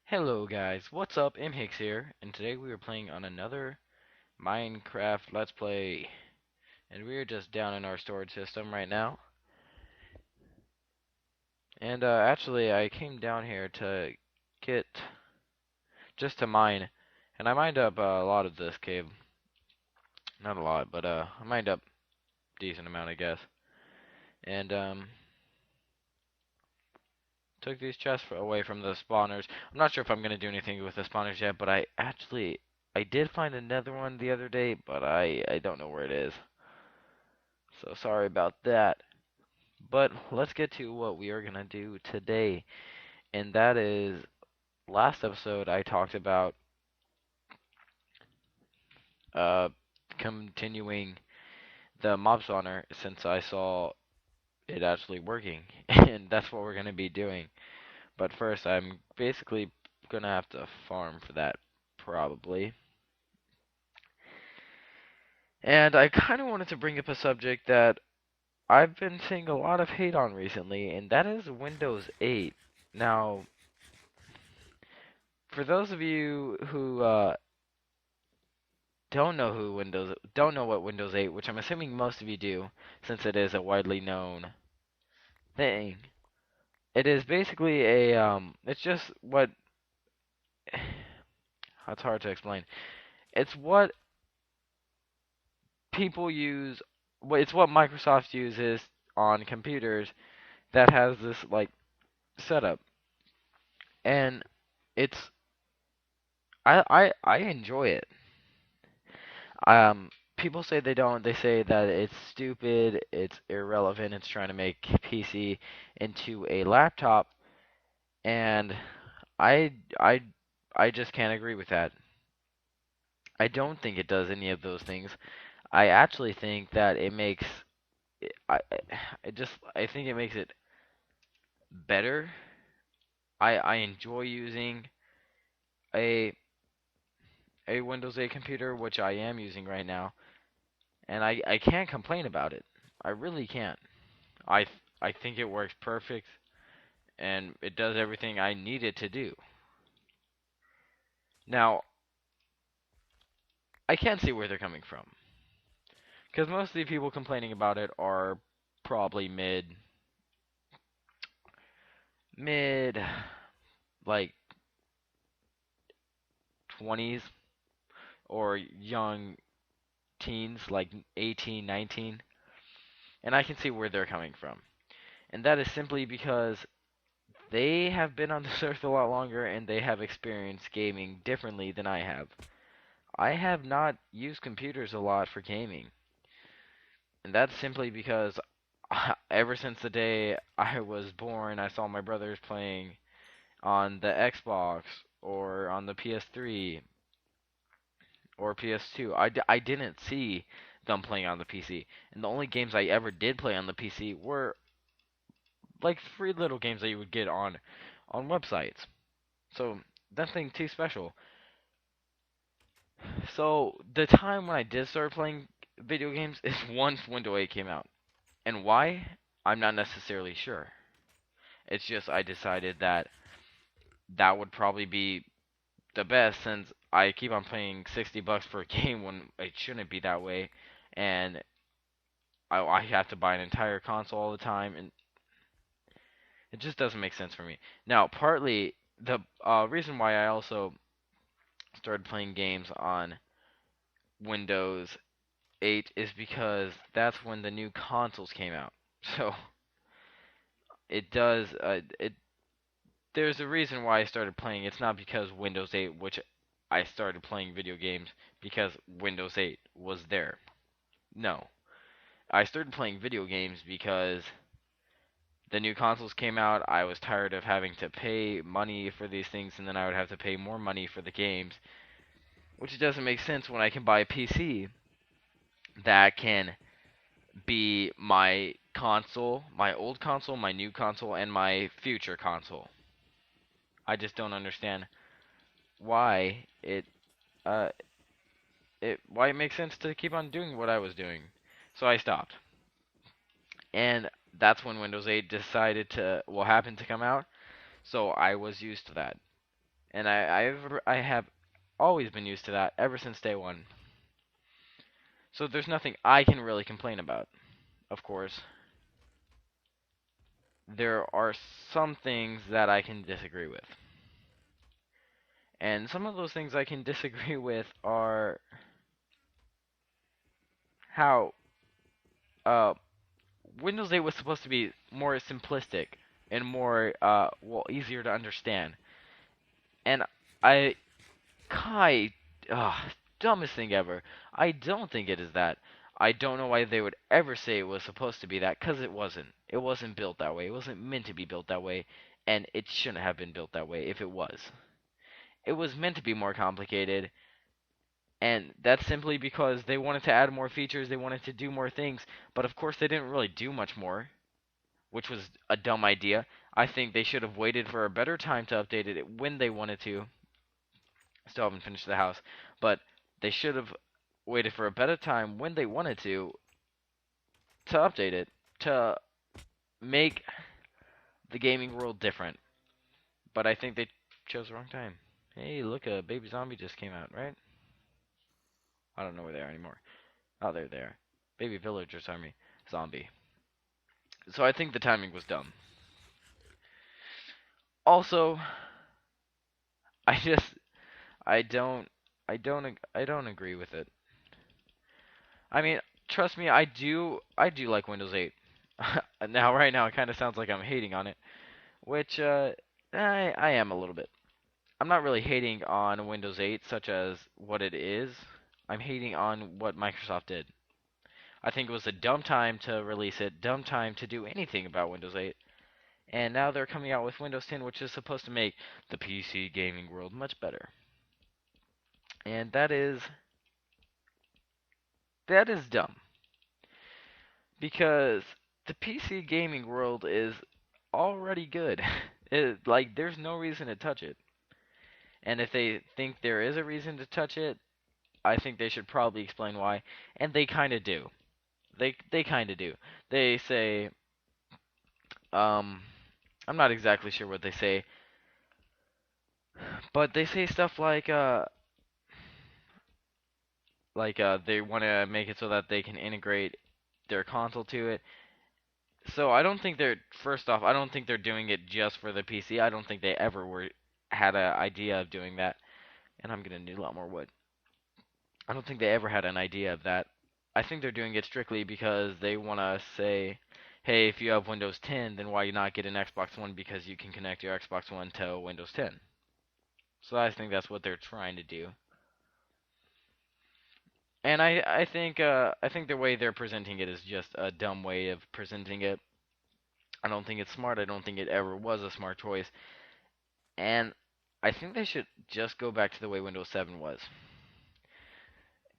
Hello guys, what's up? MHicks here, and today we are playing on another Minecraft Let's Play. And we are just down in our storage system right now. And actually I came down here to get, just to mine. And I mined up a lot of this cave. Not a lot, but I mined up a decent amount I guess. And took these chests away from the spawners. I'm not sure if I'm going to do anything with the spawners yet, but I did find another one the other day, but I don't know where it is. So sorry about that. But let's get to what we are going to do today. And that is, last episode I talked about uh, continuing the mob spawner since I saw it actually working. And that's what we're going to be doing. But first, I'm basically going to have to farm for that, probably. And I kind of wanted to bring up a subject that I've been seeing a lot of hate on recently, and that is Windows 8. Now, for those of you who don't know what Windows 8, which I'm assuming most of you do, since it is a widely known thing. It is basically it's just what it's hard to explain. It's what people use, it's what Microsoft uses on computers that has this like setup. And it's I enjoy it. People say they don't. They say that it's stupid, it's irrelevant, it's trying to make PC into a laptop, and I I I just can't agree with that. I don't think it does any of those things. I actually think that it makes I think it makes it better. I enjoy using a a Windows 8 computer, which I am using right now, and I can't complain about it. I really can't. I think it works perfect and it does everything I need it to do. Now, I can't see where they're coming from because most of the people complaining about it are probably mid like 20s or young teens like 18, 19, and I can see where they're coming from. And that is simply because they have been on this earth a lot longer and they have experienced gaming differently than I have. I have not used computers a lot for gaming. And that's simply because ever since the day I was born, I saw my brothers playing on the Xbox or on the PS3 or PS2. I didn't see them playing on the PC. And the only games I ever did play on the PC were like free little games that you would get on websites. So nothing too special. So the time when I did start playing video games is once Windows 8 came out. And why? I'm not necessarily sure. It's just I decided that that would probably be the best since I keep on paying $60 for a game when it shouldn't be that way, and I have to buy an entire console all the time, and it just doesn't make sense for me. Now, partly the reason why I also started playing games on Windows 8 is because that's when the new consoles came out. So it does it there's a reason why I started playing. It's not because Windows 8, which I started playing video games because Windows 8 was there. No. I started playing video games because the new consoles came out. I was tired of having to pay money for these things and then I would have to pay more money for the games, which doesn't make sense when I can buy a PC that can be my console, my old console, my new console, and my future console. I just don't understand why uh why it makes sense to keep on doing what I was doing. So I stopped. And that's when Windows 8 decided to, well, happened to come out. So I was used to that. and I have always been used to that ever since day one. So there's nothing I can really complain about. Of course, there are some things that I can disagree with. And some of those things I can disagree with are how uh, Windows 8 was supposed to be more simplistic and more easier to understand. And I Kai dumbest thing ever. I don't think it is that. I don't know why they would ever say it was supposed to be that, cuz it wasn't. It wasn't built that way. It wasn't meant to be built that way, and it shouldn't have been built that way if it was. It was meant to be more complicated, and that's simply because they wanted to add more features, they wanted to do more things, but of course they didn't really do much more, which was a dumb idea. I think they should have waited for a better time to update it when they wanted to. Still haven't finished the house, but they should have waited for a better time when they wanted to update it to make the gaming world different. But I think they chose the wrong time. Hey, look, a baby zombie just came out, right? I don't know where they are anymore. Oh, they're there. Baby villager zombie. So I think the timing was dumb. Also, I just I don't I don't agree with it. I mean, trust me, I do like Windows 8. Now right now it kind of sounds like I'm hating on it, which I am a little bit. I'm not really hating on Windows 8 such as what it is. I'm hating on what Microsoft did. I think it was a dumb time to release it, dumb time to do anything about Windows 8. And now they're coming out with Windows 10, which is supposed to make the PC gaming world much better. And that is dumb because the PC gaming world is already good. Like there's no reason to touch it. And if they think there is a reason to touch it, I think they should probably explain why. And they kind of do. They kind of do. They say, um, I'm not exactly sure what they say, but they say stuff like they want to make it so that they can integrate their console to it. So I don't think they're first off, I don't think they're doing it just for the PC. I don't think they ever were had an idea of doing that. And I'm gonna need a lot more wood. I don't think they ever had an idea of that. I think they're doing it strictly because they want to say, hey, if you have Windows 10, then why you not get an Xbox One because you can connect your Xbox One to Windows 10. So I think that's what they're trying to do. And I think the way they're presenting it is just a dumb way of presenting it. I don't think it's smart. I don't think it ever was a smart choice. And I think they should just go back to the way Windows 7 was.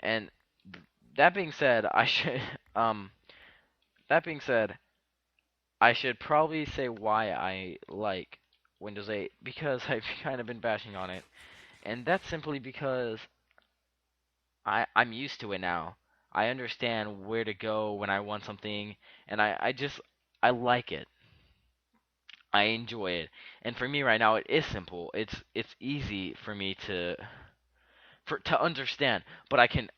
And that being said, I should that being said, I should probably say why I like Windows 8 because I've kind of been bashing on it. And that's simply because I'm used to it now. I understand where to go when I want something and I like it. I enjoy it. And for me right now it is simple. It's easy for me to understand, but I can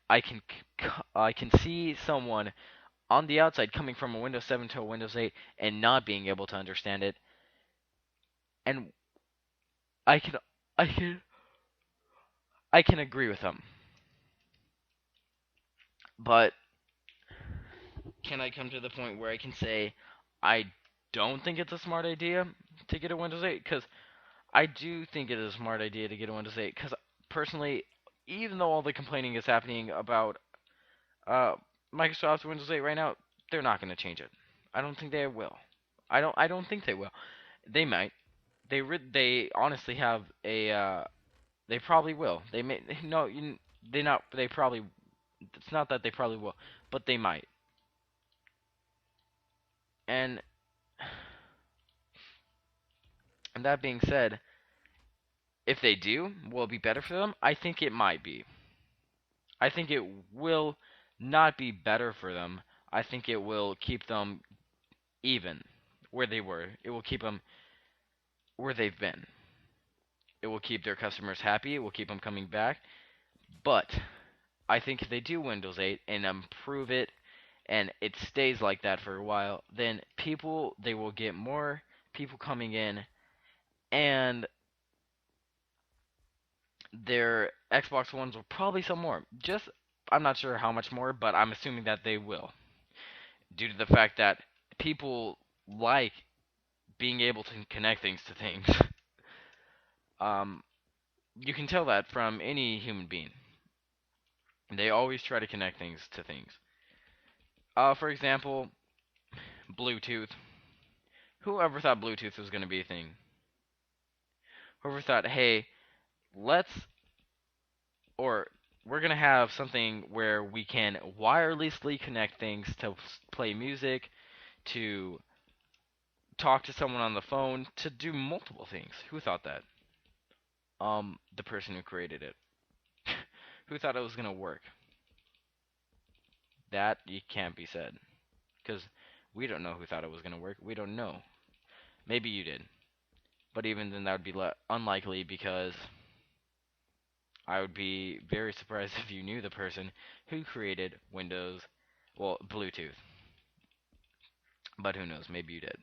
see someone on the outside coming from a Windows 7 to a Windows 8 and not being able to understand it. And I can I can I can agree with them. But can I come to the point where I can say I don't think it's a smart idea to get a Windows 8? Because I do think it is a smart idea to get a Windows 8. Because personally, even though all the complaining is happening about uh, Microsoft's Windows 8 right now, they're not going to change it. I don't think they will. I don't think they will. They might. They honestly have a they probably will. They may no they not they probably it's not that they probably will, but they might. And and that being said, if they do, will it be better for them? I think it might be. I think it will not be better for them. I think it will keep them even where they were. It will keep them where they've been. It will keep their customers happy. It will keep them coming back. But I think if they do Windows 8 and improve it and it stays like that for a while, then they will get more people coming in, and their Xbox Ones will probably sell more. I'm not sure how much more, but I'm assuming that they will, due to the fact that people like being able to connect things to things. um, you can tell that from any human being. They always try to connect things to things. For example, Bluetooth. Whoever thought Bluetooth was going to be a thing? Whoever thought, hey, let's, or we're going to have something where we can wirelessly connect things to play music, to talk to someone on the phone, to do multiple things. Who thought that? The person who created it. Who thought it was going to work? That can't be said. Because we don't know who thought it was going to work. We don't know. Maybe you did. But even then, that would be unlikely, because I would be very surprised if you knew the person who created Windows, well, Bluetooth. But who knows, maybe you did.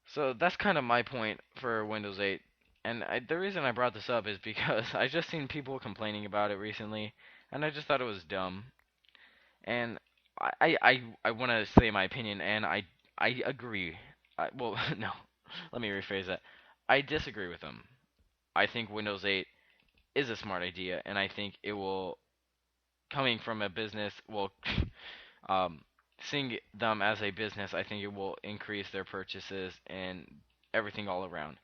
So that's kind of my point for Windows 8. And the reason I brought this up is because I just seen people complaining about it recently, and I just thought it was dumb. And I want to say my opinion, and I agree. Well, no, let me rephrase that. I disagree with them. I think Windows 8 is a smart idea, and I think it will, coming from a business, well, um, seeing them as a business, I think it will increase their purchases and everything all around.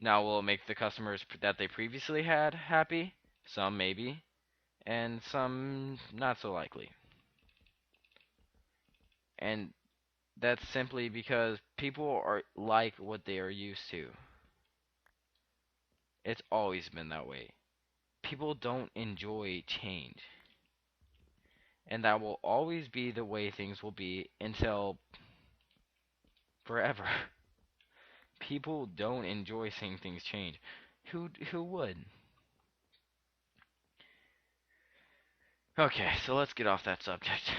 Now, will it make the customers that they previously had happy? Some maybe, and some not so likely. And that's simply because people are like what they are used to. It's always been that way. People don't enjoy change. And that will always be the way things will be until forever. People don't enjoy seeing things change. Who would? Okay, so let's get off that subject,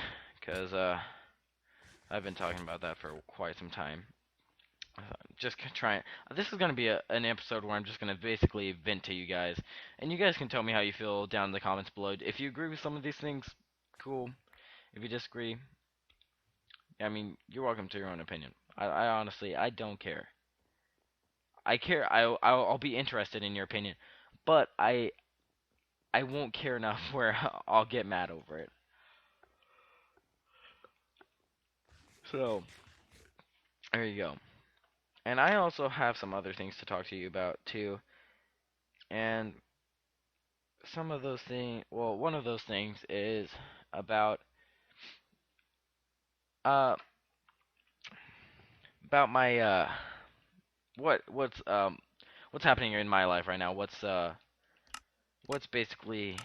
cuz I've been talking about that for quite some time. Just trying. This is gonna be an episode where I'm just gonna basically vent to you guys, and you guys can tell me how you feel down in the comments below. If you agree with some of these things, cool. If you disagree, I mean, you're welcome to your own opinion. I honestly, I don't care. I care. I'll be interested in your opinion, but I won't care enough where I'll get mad over it. So there you go. And I also have some other things to talk to you about too. And some of those things, well, one of those things is about uh about my what's happening in my life right now. What's basically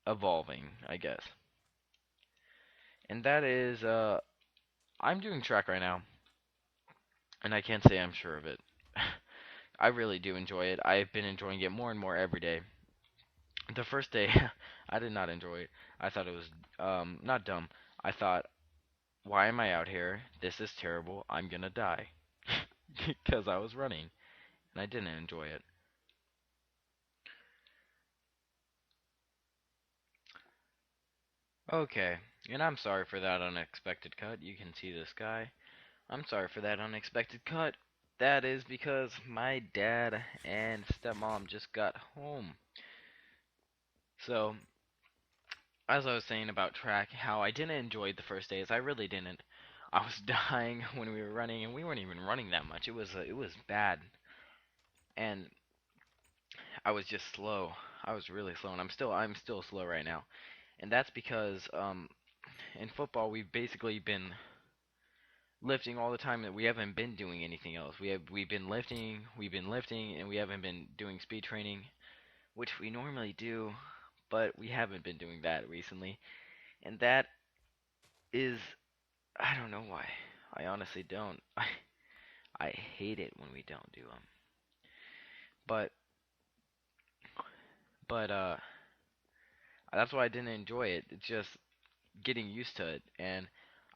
evolving, I guess. And that is I'm doing track right now, and I can't say I'm sure of it. I really do enjoy it. I've been enjoying it more and more every day. The first day, I did not enjoy it. I thought it was not dumb. I thought, why am I out here? This is terrible. I'm gonna die. Because I was running, and I didn't enjoy it. Okay, and I'm sorry for that unexpected cut. You can see this guy. I'm sorry for that unexpected cut. That is because my dad and stepmom just got home. So, as I was saying about track, how I didn't enjoy the first days, I really didn't. I was dying when we were running, and we weren't even running that much. It was bad, and I was just slow. I was really slow, and I'm still slow right now. And that's because in football we've basically been lifting all the time, that we haven't been doing anything else. We've been lifting, and we haven't been doing speed training, which we normally do, but we haven't been doing that recently. And that is, I don't know why. I honestly don't. I hate it when we don't do them. But but that's why I didn't enjoy it. It's just getting used to it, and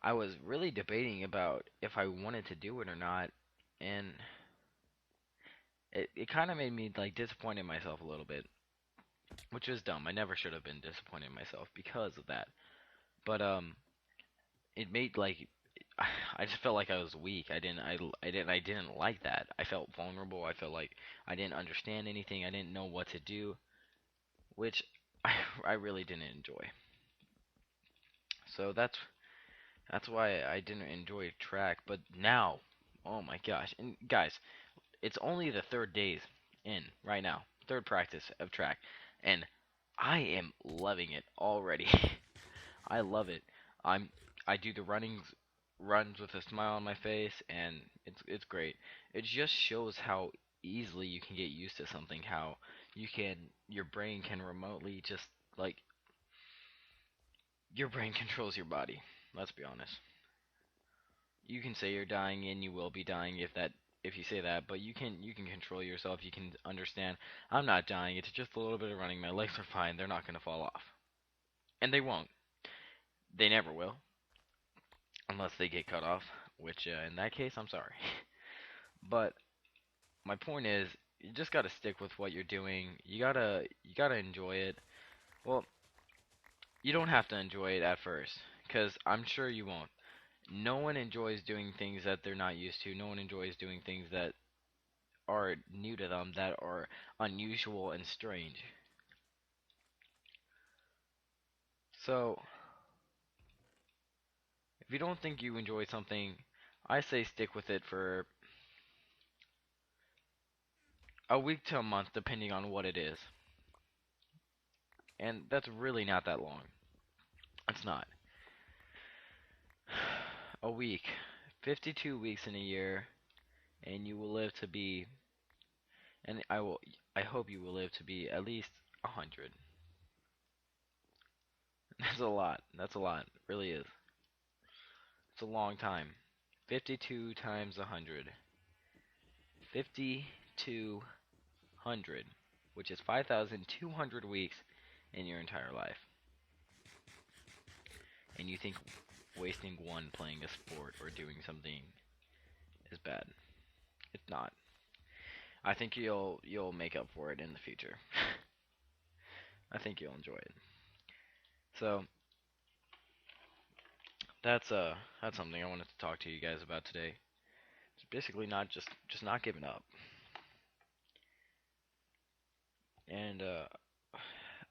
I was really debating about if I wanted to do it or not, and it kind of made me like disappointed in myself a little bit, which is dumb. I never should have been disappointed in myself because of that. But it made like I just felt like I was weak. I didn't like that. I felt vulnerable. I felt like I didn't understand anything. I didn't know what to do, which I really didn't enjoy. So that's why I didn't enjoy track. But now, oh my gosh! And guys, it's only the third days in right now, third practice of track, and I am loving it already. I love it. I'm I do the runs with a smile on my face, and it's great. It just shows how easily you can get used to something, how your brain can remotely just like your brain controls your body. Let's be honest. You can say you're dying and you will be dying if you say that, but you can control yourself. You can understand I'm not dying. It's just a little bit of running. My legs are fine. They're not going to fall off. And they won't. They never will unless they get cut off, which in that case I'm sorry. But my point is you just got to stick with what you're doing. You got to enjoy it. Well, you don't have to enjoy it at first cuz I'm sure you won't. No one enjoys doing things that they're not used to. No one enjoys doing things that are new to them, that are unusual and strange. So, if you don't think you enjoy something, I say stick with it for a week to a month, depending on what it is. And that's really not that long. It's not. A week. 52 weeks in a year, and you will live to be, and I hope you will live to be at least 100. That's a lot. That's a lot. It really is. It's a long time. 52 times 100. 5,200, which is 5,200 weeks in your entire life. And you think wasting one playing a sport or doing something is bad. It's not. I think you'll make up for it in the future. I think you'll enjoy it. So that's something I wanted to talk to you guys about today. It's basically not just not giving up. And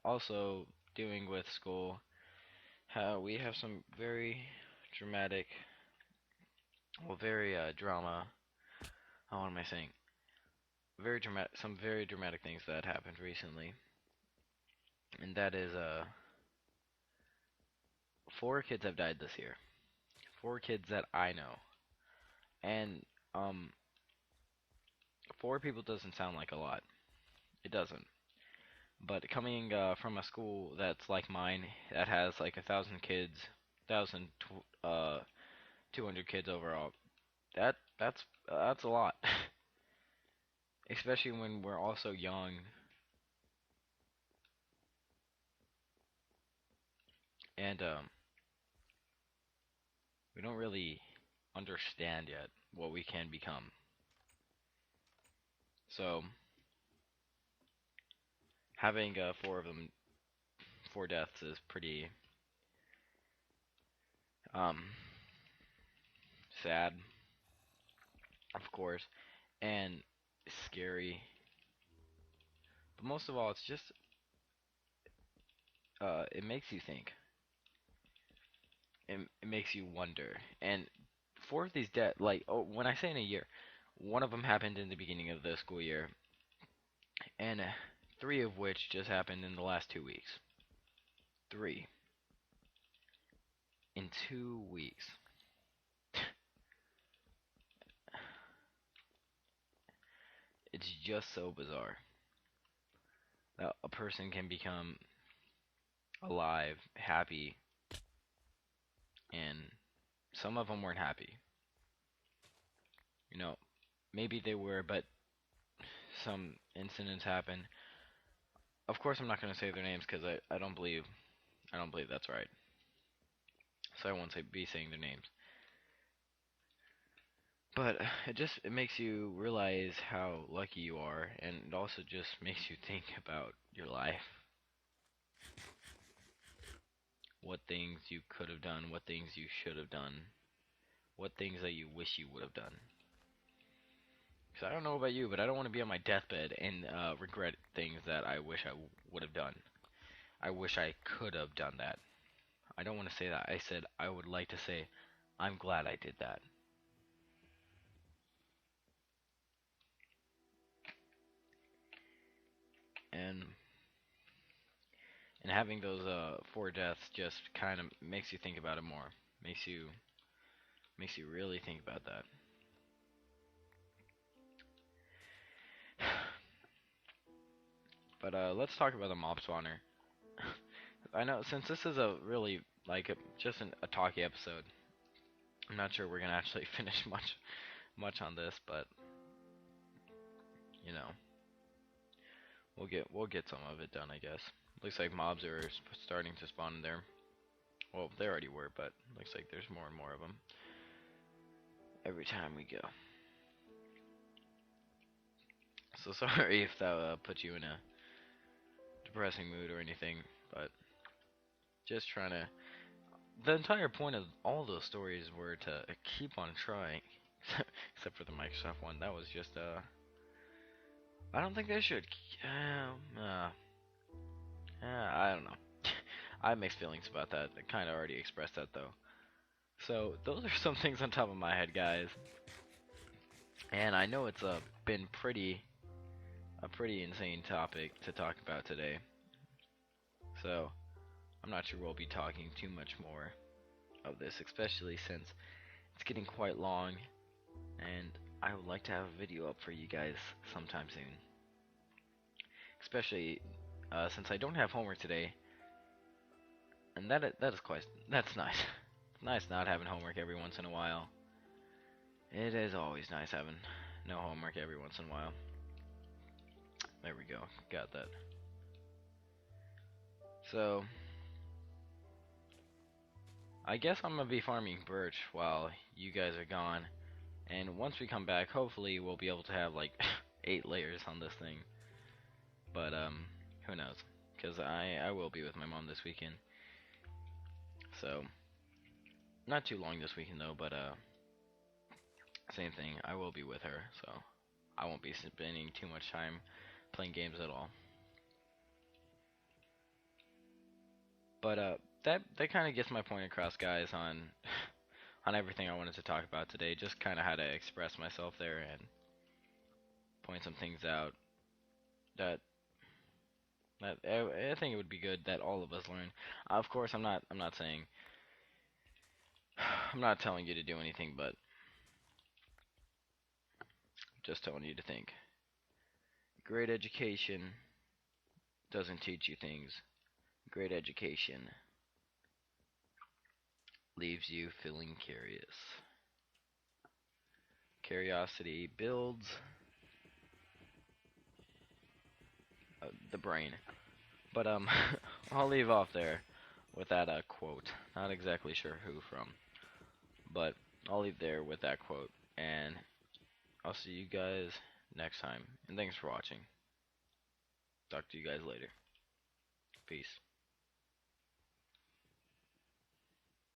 also doing with school, how we have some very dramatic, well, very drama. Oh, what am I saying? Very dramatic, some very dramatic things that happened recently, and that is 4 kids have died this year. 4 kids that I know, and um, 4 people doesn't sound like a lot. It doesn't. But coming from a school that's like mine, that has like 1,000 kids, 200 kids overall, that's a lot. Especially when we're also young, and we don't really understand yet what we can become. So having 4 deaths is pretty um sad, of course, and scary. But most of all, it's just it makes you think. It makes you wonder. And 4 of these like, oh, when I say in a year, one of them happened in the beginning of the school year, and 3 of which just happened in the last 2 weeks. 3 in 2 weeks. It's just so bizarre that a person can become alive, happy, and some of them weren't happy. You know, maybe they were, but some incidents happen. Of course, I'm not gonna say their names because I don't believe that's right. So I won't be saying their names. But it makes you realize how lucky you are, and it also just makes you think about your life. What things you could have done, what things you should have done, what things that you wish you would have done. Because I don't know about you, but I don't want to be on my deathbed and regret things that I wish I would have done. I wish I could have done that. I don't want to say that. I said I would like to say, I'm glad I did that. And having those four deaths just kind of makes you think about it more. Makes you really think about that. But let's talk about the mob spawner. I know since this is a really like just a talky episode, I'm not sure we're gonna actually finish much on this, but you know, we'll get some of it done, I guess. Looks like mobs are starting to spawn in there. Well, they already were, but looks like there's more and more of them every time we go. So sorry if that put you in a depressing mood or anything, but just trying to. The entire point of all those stories were to keep on trying, except for the Microsoft one. That was just I don't think they should. I don't know. I have mixed feelings about that. I kind of already expressed that though. So those are some things on top of my head, guys. And I know it's been a pretty insane topic to talk about today. So I'm not sure we'll be talking too much more of this, especially since it's getting quite long, and I would like to have a video up for you guys sometime soon. Especially since I don't have homework today, and that's nice. It's nice not having homework every once in a while. It is always nice having no homework every once in a while. There we go, got that. So I guess I'm gonna be farming birch while you guys are gone, and once we come back, hopefully we'll be able to have like 8 layers on this thing. But who knows? Because I will be with my mom this weekend, so not too long this weekend though. But same thing, I will be with her, so I won't be spending too much time playing games at all. But that kind of gets my point across, guys, on on everything I wanted to talk about today. Just kind of how to express myself there and point some things out that I think it would be good that all of us learn. Of course, I'm not saying I'm not telling you to do anything, but just telling you to think. Great education doesn't teach you things. Great education leaves you feeling curious. Curiosity builds the brain. But I'll leave off there with that quote. Not exactly sure who from, but I'll leave there with that quote, and I'll see you guys next time. And thanks for watching. Talk to you guys later. Peace.